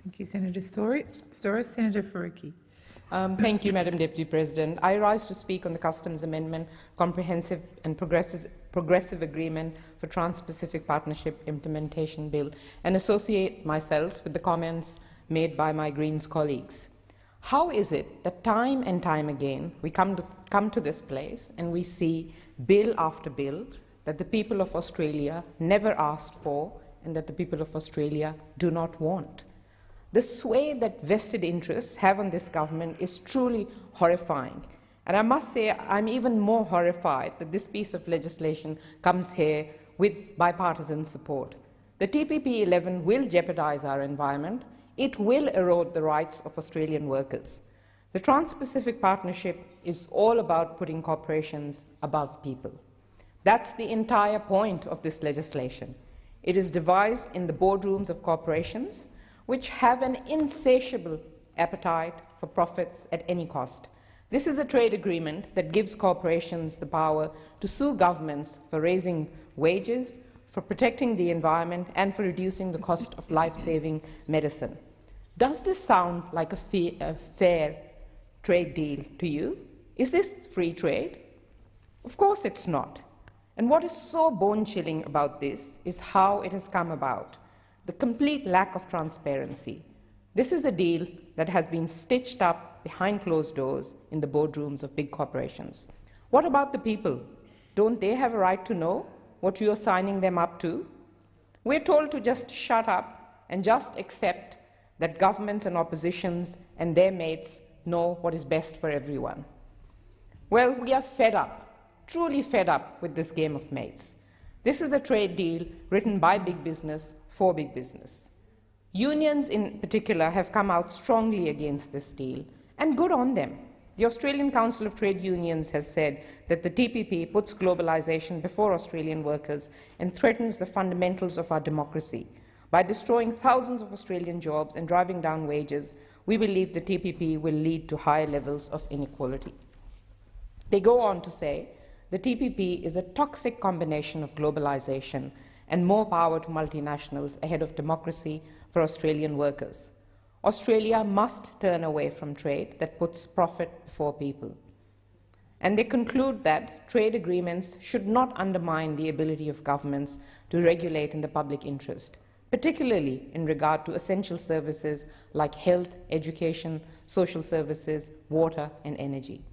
Thank you, Senator Storer. Senator Faruqi. Thank you, Madam Deputy President. I rise to speak on the Customs Amendment, Comprehensive and Progressive Agreement for Trans-Pacific Partnership Implementation Bill and associate myself with the comments made by my Greens colleagues. How is it that time and time again we come to this place and we see bill after bill that the people of Australia never asked for and that the people of Australia do not want? The sway that vested interests have on this government is truly horrifying. And I must say I'm even more horrified that this piece of legislation comes here with bipartisan support. The TPP-11 will jeopardise our environment. It will erode the rights of Australian workers. The Trans-Pacific Partnership is all about putting corporations above people. That's the entire point of this legislation. It is devised in the boardrooms of corporations, which have an insatiable appetite for profits at any cost. This is a trade agreement that gives corporations the power to sue governments for raising wages, for protecting the environment, and for reducing the cost of life-saving medicine. Does this sound like a fair trade deal to you? Is this free trade? Of course it's not. And what is so bone-chilling about this is how it has come about. The complete lack of transparency. This is a deal that has been stitched up behind closed doors in the boardrooms of big corporations. What about the people? Don't they have a right to know what you are signing them up to? We're told to just shut up and just accept that governments and oppositions and their mates know what is best for everyone. Well, we are fed up, truly fed up with this game of mates. This is a trade deal written by big business for big business. Unions in particular have come out strongly against this deal, and good on them. The Australian Council of Trade Unions has said that the TPP puts globalisation before Australian workers and threatens the fundamentals of our democracy. By destroying thousands of Australian jobs and driving down wages, we believe the TPP will lead to higher levels of inequality. They go on to say, the TPP is a toxic combination of globalisation and more power to multinationals ahead of democracy for Australian workers. Australia must turn away from trade that puts profit before people. And they conclude that trade agreements should not undermine the ability of governments to regulate in the public interest, particularly in regard to essential services like health, education, social services, water, and energy.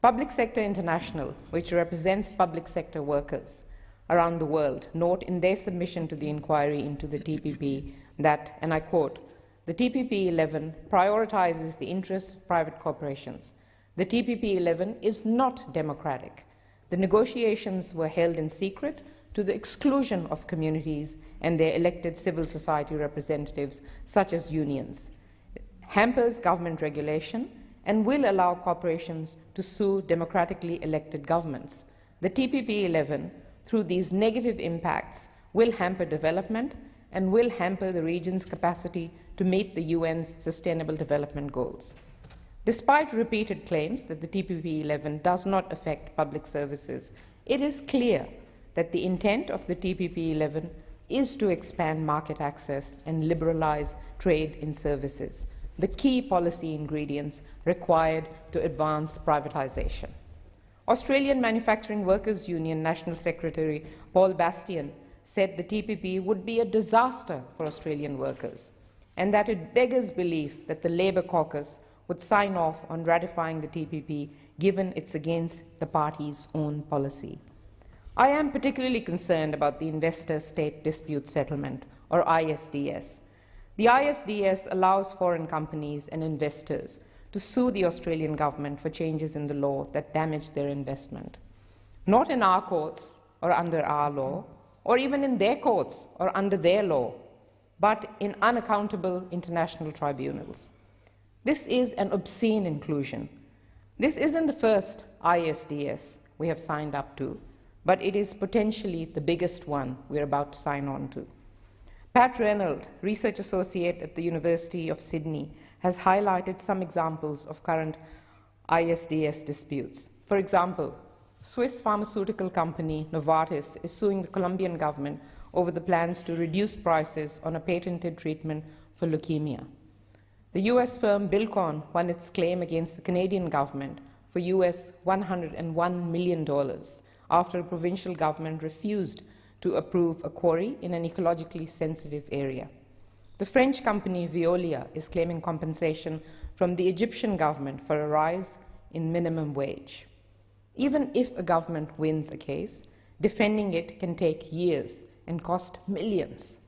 Public Sector International, which represents public sector workers around the world, note in their submission to the inquiry into the TPP that, and I quote, the TPP-11 prioritizes the interests of private corporations. The TPP-11 is not democratic. The negotiations were held in secret to the exclusion of communities and their elected civil society representatives, such as unions. It hampers government regulation and will allow corporations to sue democratically elected governments. The TPP-11, through these negative impacts, will hamper development and will hamper the region's capacity to meet the UN's Sustainable Development Goals. Despite repeated claims that the TPP-11 does not affect public services, it is clear that the intent of the TPP-11 is to expand market access and liberalize trade in services, the key policy ingredients required to advance privatization. Australian Manufacturing Workers Union National Secretary Paul Bastian said the TPP would be a disaster for Australian workers, and that it beggars belief that the Labour caucus would sign off on ratifying the TPP, given it's against the party's own policy. I am particularly concerned about the Investor-State Dispute Settlement, or ISDS. The ISDS allows foreign companies and investors to sue the Australian government for changes in the law that damage their investment. Not in our courts or under our law, or even in their courts or under their law, but in unaccountable international tribunals. This is an obscene inclusion. This isn't the first ISDS we have signed up to, but it is potentially the biggest one we're about to sign on to. Pat Reynolds, Research Associate at the University of Sydney, has highlighted some examples of current ISDS disputes. For example, Swiss pharmaceutical company Novartis is suing the Colombian government over the plans to reduce prices on a patented treatment for leukemia. The US firm Bilcon won its claim against the Canadian government for US $101 million after a provincial government refused to approve a quarry in an ecologically sensitive area. The French company Veolia is claiming compensation from the Egyptian government for a rise in minimum wage. Even if a government wins a case, defending it can take years and cost millions.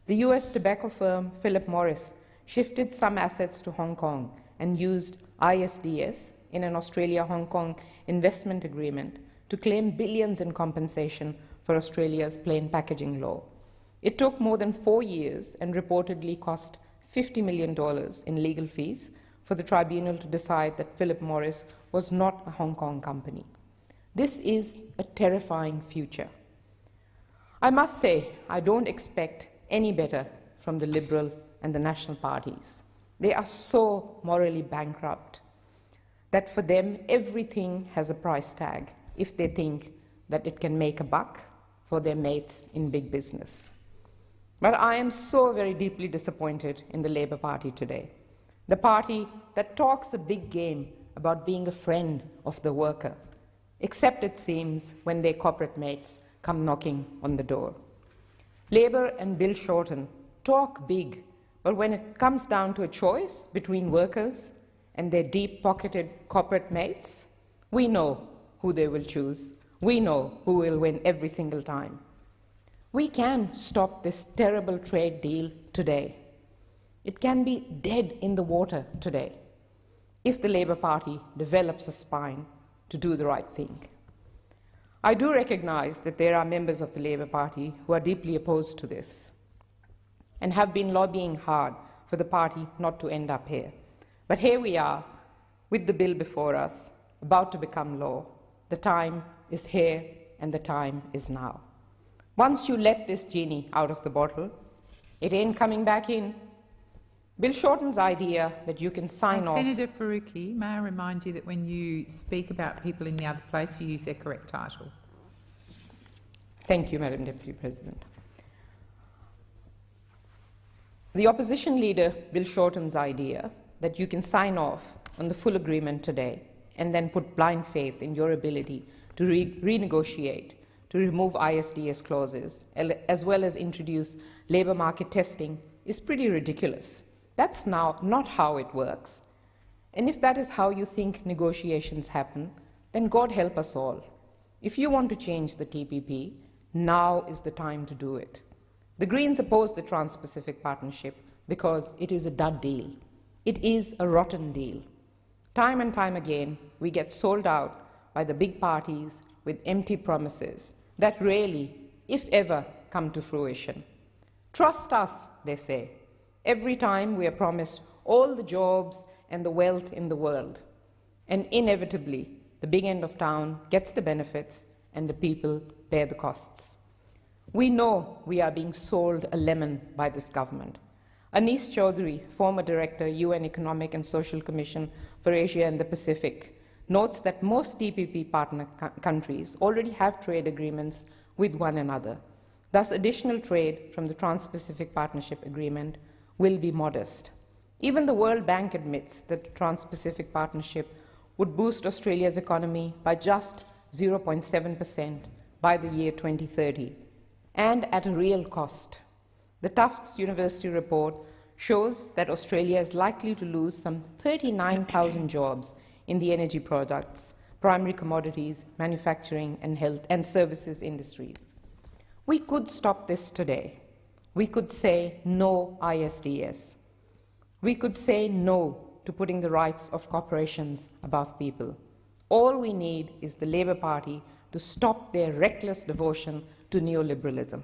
The US tobacco firm Philip Morris shifted some assets to Hong Kong and used ISDS in an Australia-Hong Kong investment agreement to claim billions in compensation for Australia's plain packaging law. It took more than 4 years and reportedly cost $50 million in legal fees for the tribunal to decide that Philip Morris was not a Hong Kong company. This is a terrifying future. I must say, I don't expect any better from the Liberal and the National parties. They are so morally bankrupt that for them everything has a price tag if they think that it can make a buck for their mates in big business. But I am so very deeply disappointed in the Labour Party today, the party that talks a big game about being a friend of the worker, except it seems when their corporate mates come knocking on the door. Labour and Bill Shorten talk big, but when it comes down to a choice between workers and their deep-pocketed corporate mates, we know who they will choose. We know who will win every single time. We can stop this terrible trade deal today. It can be dead in the water today if the Labour Party develops a spine to do the right thing. I do recognize that there are members of the Labour Party who are deeply opposed to this and have been lobbying hard for the party not to end up here. But here we are, with the bill before us, about to become law. The time is here and the time is now. Once you let this genie out of the bottle, it ain't coming back in. Bill Shorten's idea that you can sign off... Senator Faruqi, may I remind you that when you speak about people in the other place, you use their correct title. Thank you, Madam Deputy President. The opposition leader, Bill Shorten's idea that you can sign off on the full agreement today and then put blind faith in your ability to renegotiate, to remove ISDS clauses, as well as introduce labour market testing, is pretty ridiculous. That's now not how it works. And if that is how you think negotiations happen, then God help us all. If you want to change the TPP, now is the time to do it. The Greens oppose the Trans-Pacific Partnership because it is a dud deal. It is a rotten deal. Time and time again, we get sold out by the big parties with empty promises that rarely, if ever, come to fruition. Trust us, they say, every time we are promised all the jobs and the wealth in the world. And inevitably, the big end of town gets the benefits and the people bear the costs. We know we are being sold a lemon by this government. Anis Chaudhry, former director, UN Economic and Social Commission for Asia and the Pacific, notes that most TPP partner countries already have trade agreements with one another. Thus, additional trade from the Trans-Pacific Partnership Agreement will be modest. Even the World Bank admits that the Trans-Pacific Partnership would boost Australia's economy by just 0.7% by the year 2030, and at a real cost. The Tufts University report shows that Australia is likely to lose some 39,000 jobs in the energy products, primary commodities, manufacturing, and health and services industries. We could stop this today. We could say no ISDS. We could say no to putting the rights of corporations above people. All we need is the Labour Party to stop their reckless devotion to neoliberalism.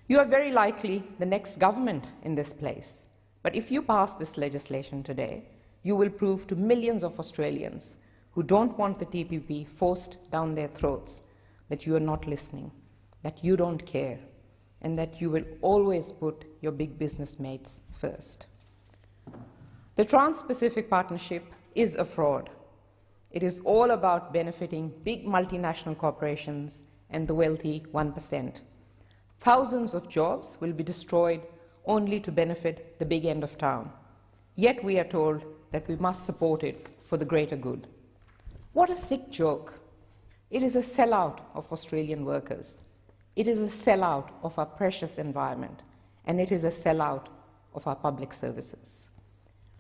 You are very likely the next government in this place, but if you pass this legislation today, you will prove to millions of Australians who don't want the TPP forced down their throats that you are not listening, that you don't care, and that you will always put your big business mates first. The Trans-Pacific Partnership is a fraud. It is all about benefiting big multinational corporations and the wealthy 1%. Thousands of jobs will be destroyed only to benefit the big end of town. Yet we are told that we must support it for the greater good. What a sick joke. It is a sellout of Australian workers. It is a sellout of our precious environment, and it is a sellout of our public services.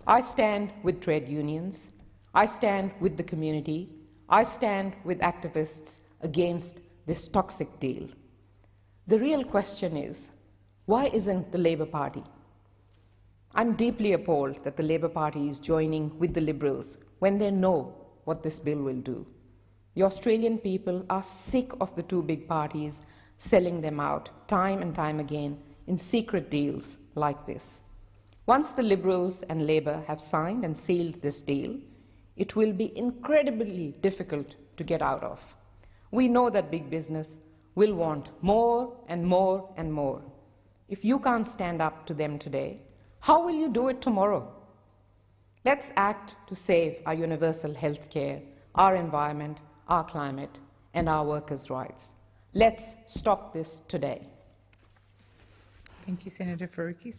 I stand with trade unions. I stand with the community. I stand with activists against this toxic deal. The real question is, why isn't the Labour Party? I'm deeply appalled that the Labour Party is joining with the Liberals when they know what this bill will do. The Australian people are sick of the two big parties selling them out time and time again in secret deals like this. Once the Liberals and Labour have signed and sealed this deal, it will be incredibly difficult to get out of. We know that big business will want more and more and more. If you can't stand up to them today, how will you do it tomorrow? Let's act to save our universal health care, our environment, our climate, and our workers' rights. Let's stop this today. Thank you, Senator Faruqi.